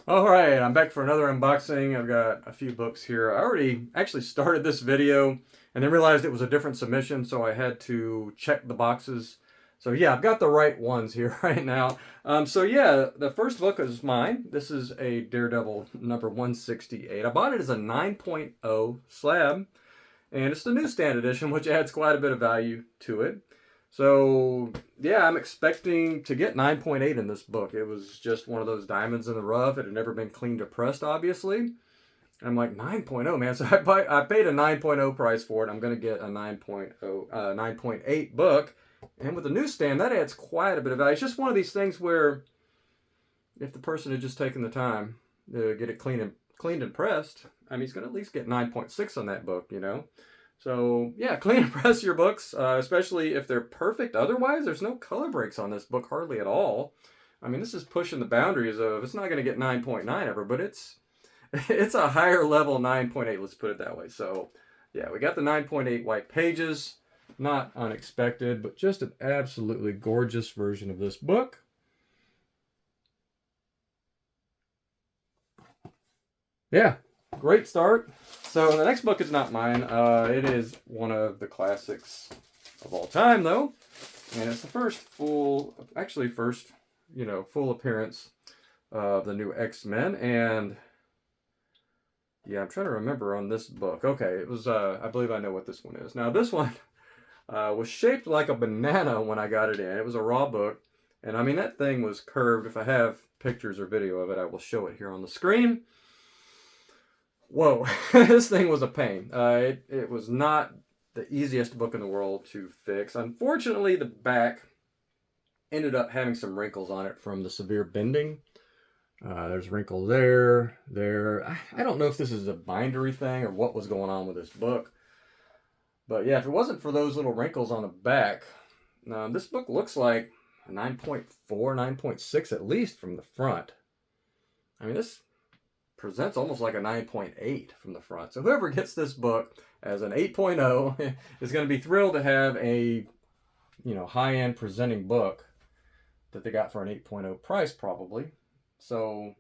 All right, I'm back for another unboxing. I've got a few books here. I already actually started this video and then realized it was a different submission, so I had to check the boxes. So yeah, I've got the right ones here right now. So yeah, the first book is mine. This is a Daredevil number 168. I bought it as a 9.0 slab, and it's the newsstand edition, which adds quite a bit of value to it. So yeah, I'm expecting to get 9.8 in this book. It was just one of those diamonds in the rough. It had never been cleaned or pressed, obviously. And I'm like 9.0, man. So I paid a 9.0 price for it. I'm going to get a 9.8 book. And with the newsstand, that adds quite a bit of value. It's just one of these things where if the person had just taken the time to get it cleaned and pressed, I mean, he's going to at least get 9.6 on that book, you know? So yeah, clean and press your books, especially if they're perfect. Otherwise, there's no color breaks on this book hardly at all. I mean, this is pushing the boundaries of it's not going to get 9.9 ever, but it's a higher level 9.8. Let's put it that way. So yeah, we got the 9.8 white pages. Not unexpected, but just an absolutely gorgeous version of this book. Yeah, great start. So the next book is not mine. It is one of the classics of all time, though, and it's the full appearance of the new X-Men. And yeah, I'm trying to remember on this book. Okay, it was. I believe I know what this one is. Now this one was shaped like a banana when I got it in. It was a raw book, and I mean that thing was curved. If I have pictures or video of it, I will show it here on the screen. Whoa, this thing was a pain. It was not the easiest book in the world to fix. Unfortunately, the back ended up having some wrinkles on it from the severe bending. There's wrinkles there. I don't know if this is a bindery thing or what was going on with this book. But yeah, if it wasn't for those little wrinkles on the back, this book looks like a 9.4, 9.6 at least from the front. I mean, this presents almost like a 9.8 from the front. So whoever gets this book as an 8.0 is going to be thrilled to have a, high-end presenting book that they got for an 8.0 price probably. So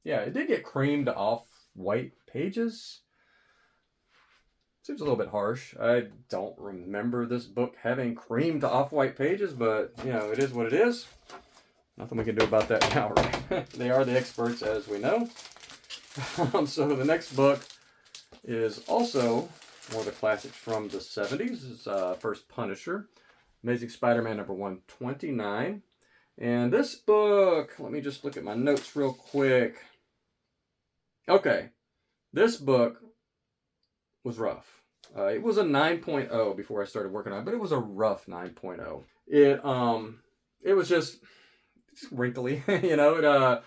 yeah, it did get creamed off white pages. Seems a little bit harsh. I don't remember this book having creamed off-white pages, but it is what it is. Nothing we can do about that now, right? They are the experts, as we know. So the next book is also one of the classics from the 70s. It's first Punisher, Amazing Spider-Man number 129. And this book, let me just look at my notes real quick. Okay, this book was rough. It was a 9.0 before I started working on it, but it was a rough 9.0. It was just wrinkly, It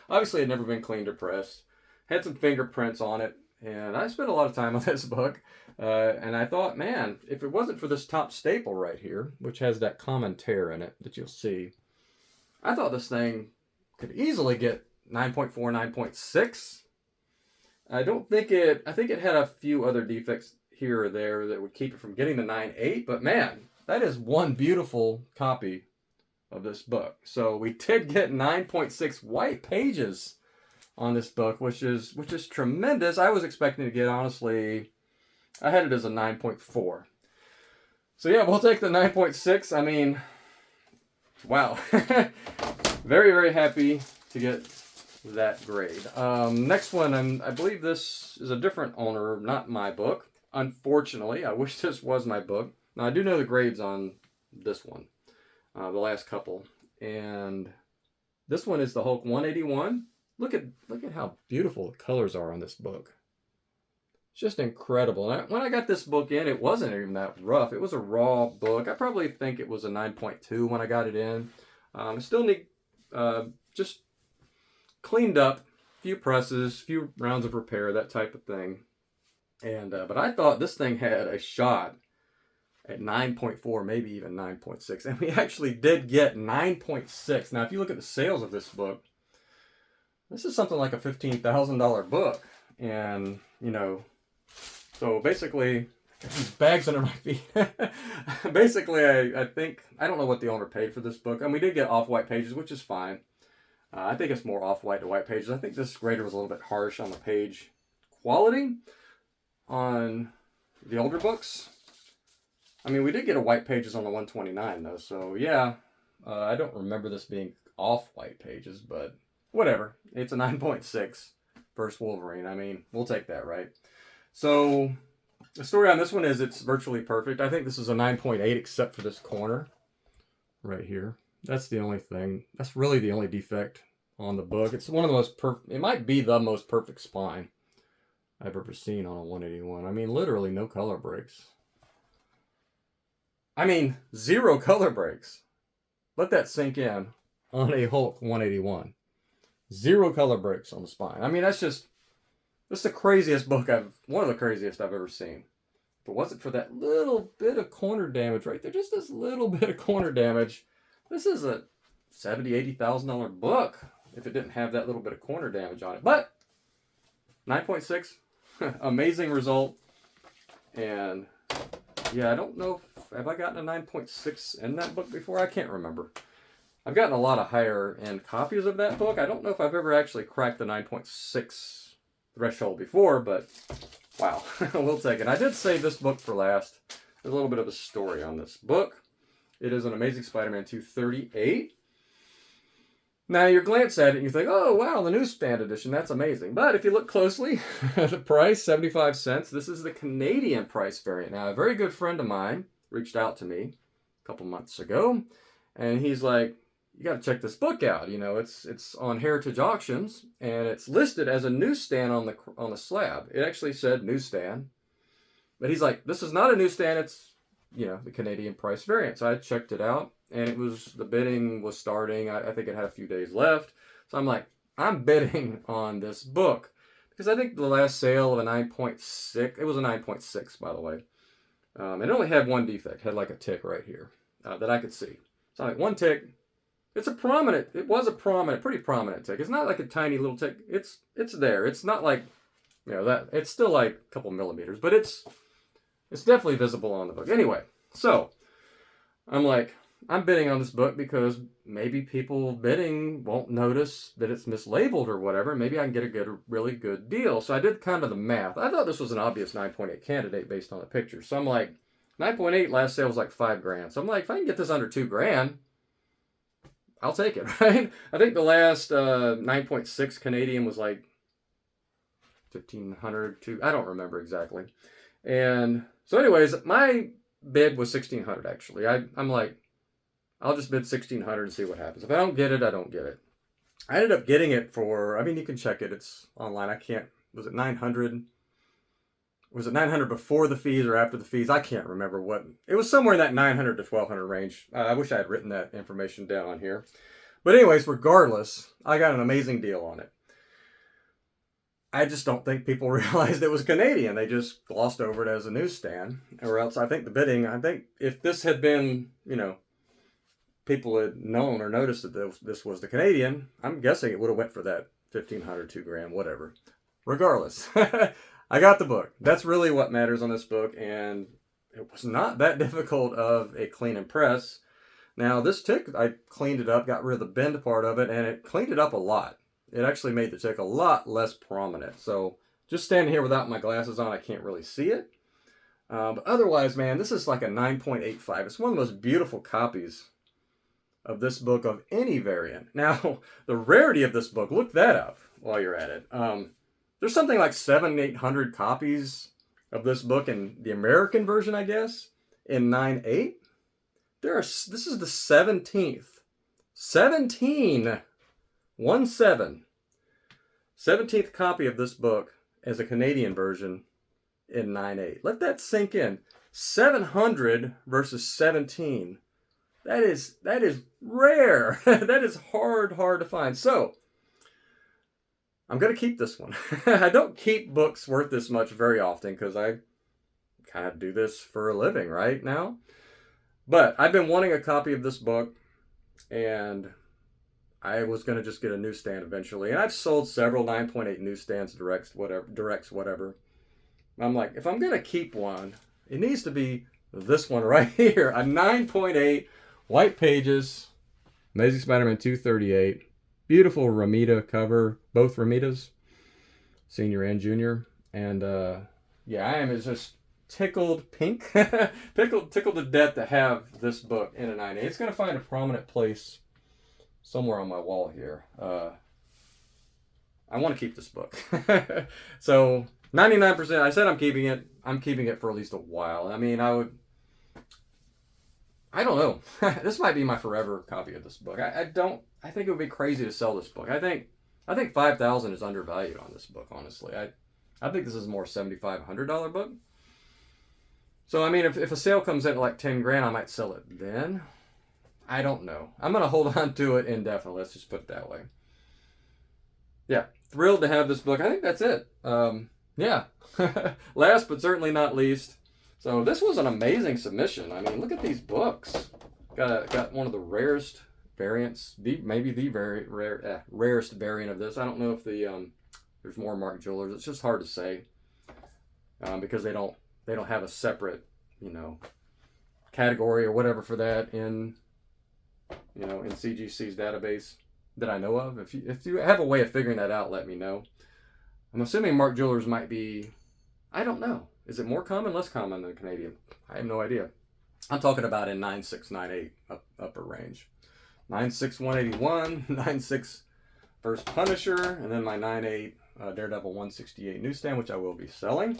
obviously had never been cleaned or pressed. Had some fingerprints on it, and I spent a lot of time on this book. And I thought, man, if it wasn't for this top staple right here, which has that common tear in it that you'll see, I thought this thing could easily get 9.4, 9.6. I think it had a few other defects here or there that would keep it from getting the 9.8, but man, that is one beautiful copy of this book. So we did get 9.6 white pages on this book, which is tremendous. I was expecting to get, honestly, I had it as a 9.4. So yeah, we'll take the 9.6. I mean, wow. Very, very happy to get that grade. Next one, I believe this is a different owner, not my book. Unfortunately, I wish this was my book. Now, I do know the grades on this one, the last couple. And this one is the Hulk 181. Look at how beautiful the colors are on this book. It's just incredible. And when I got this book in, it wasn't even that rough. It was a raw book. I probably think it was a 9.2 when I got it in. I still need just cleaned up, few presses, few rounds of repair, that type of thing. And but I thought this thing had a shot at 9.4, maybe even 9.6. And we actually did get 9.6. Now, if you look at the sales of this book, this is something like a $15,000 book. And, so basically, these bags under my feet. Basically, I think, I don't know what the owner paid for this book. And we did get off-white pages, which is fine. I think it's more off-white to white pages. I think this grader was a little bit harsh on the page quality on the older books. I mean, we did get a white pages on the 129 though, so yeah. I don't remember this being off-white pages, but whatever. It's a 9.6 versus Wolverine. I mean, we'll take that, right? So the story on this one is it's virtually perfect. I think this is a 9.8 except for this corner right here. That's the only thing. That's really the only defect on the book. It's one of the most perfect. It might be the most perfect spine I've ever seen on a 181. I mean, literally no color breaks. I mean, 0 color breaks. Let that sink in on a Hulk 181. 0 color breaks on the spine. I mean, that's the craziest book one of the craziest I've ever seen. If it wasn't for that little bit of corner damage right there, just this little bit of corner damage, this is a $70,000, $80,000 book if it didn't have that little bit of corner damage on it. But 9.6, amazing result. And yeah, I don't know, have I gotten a 9.6 in that book before? I can't remember. I've gotten a lot of higher end copies of that book. I don't know if I've ever actually cracked the 9.6 threshold before, but wow, we'll take it. I did save this book for last. There's a little bit of a story on this book. It is an Amazing Spider-Man 238. Now you glance at it and you think, oh wow, the newsstand edition, that's amazing. But if you look closely, the price, 75 cents. This is the Canadian price variant. Now a very good friend of mine reached out to me a couple months ago, and he's like, you got to check this book out. You know, it's on Heritage Auctions, and it's listed as a newsstand on the slab. It actually said newsstand, but he's like, this is not a newsstand. It's, you know, the Canadian price variant. So I checked it out, and the bidding was starting. I think it had a few days left. So I'm like, I'm bidding on this book because I think the last sale of a 9.6, it was a 9.6 by the way. It only had one defect, had like a tick right here that I could see. So I'm like, one tick. It was a pretty prominent tick. It's not like a tiny little tick. It's there. It's not like, you know, that. It's still like a couple millimeters, but it's definitely visible on the book. Anyway, so I'm like, I'm bidding on this book because maybe people bidding won't notice that it's mislabeled or whatever. Maybe I can get a really good deal. So I did kind of the math. I thought this was an obvious 9.8 candidate based on the picture. So I'm like, 9.8 last sale was like $5,000. So I'm like, if I can get this under $2,000, I'll take it, right? I think the last 9.6 Canadian was like 1,500 to, I don't remember exactly. And so anyways, my bid was 1,600 actually. I'm like, I'll just bid 1,600 and see what happens. If I don't get it, I don't get it. I ended up getting it for, I mean, you can check it. It's online. Was it 900? Was it 900 before the fees or after the fees? I can't remember what. It was somewhere in that 900 to 1,200 range. I wish I had written that information down on here. But anyways, regardless, I got an amazing deal on it. I just don't think people realized it was Canadian. They just glossed over it as a newsstand. Or else I think if this had been, you know, people had known or noticed that this was the Canadian, I'm guessing it would have went for that 1,500, $2,000, whatever. Regardless. I got the book. That's really what matters on this book, and it was not that difficult of a clean and press. Now, this tick, I cleaned it up, got rid of the bend part of it, and it cleaned it up a lot. It actually made the tick a lot less prominent. So, just standing here without my glasses on, I can't really see it. But otherwise, man, this is like a 9.85. It's one of the most beautiful copies of this book of any variant. Now, the rarity of this book, look that up while you're at it. There's something like 700-800 copies of this book in the American version, I guess, in 9.8. This is the 17th. 17th copy of this book as a Canadian version in 9.8. Let that sink in. 700 versus 17. That is rare. That is hard to find. So, I'm going to keep this one. I don't keep books worth this much very often because I kind of do this for a living right now. But I've been wanting a copy of this book, and I was going to just get a newsstand eventually. And I've sold several 9.8 newsstands, directs, whatever. I'm like, if I'm going to keep one, it needs to be this one right here. A 9.8, white pages, Amazing Spider-Man 238. Beautiful Ramita cover, both Ramitas, senior and junior. And yeah, I am just tickled pink, tickled to death to have this book in a 9/8. It's going to find a prominent place somewhere on my wall here. I want to keep this book. So 99%, I said I'm keeping it. I'm keeping it for at least a while. I mean, I don't know. This might be my forever copy of this book. I think it would be crazy to sell this book. I think $5,000 is undervalued on this book, honestly. I think this is more $7,500 book. So I mean, if a sale comes in at like 10 grand, I might sell it then. I don't know. I'm gonna hold on to it indefinitely. Let's just put it that way. Yeah, thrilled to have this book. I think that's it. Yeah. Last but certainly not least. So this was an amazing submission. I mean, look at these books. Got one of the rarest variants, maybe the very rarest variant of this. I don't know if there's more Mark Jewelers. It's just hard to say because they don't have a separate category or whatever for that in CGC's database that I know of. If you have a way of figuring that out, let me know. I'm assuming Mark Jewelers might be, I don't know. Is it more common, less common than Canadian? I have no idea. I'm talking about in 9.6, 9.8 upper range. 9.6 181, 9.6 First Punisher, and then my 9.8 Daredevil 168 newsstand, which I will be selling.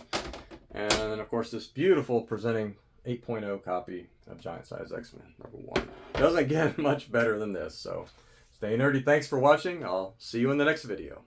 And then, of course, this beautiful presenting 8.0 copy of Giant Size X-Men #1. Doesn't get much better than this, so stay nerdy. Thanks for watching. I'll see you in the next video.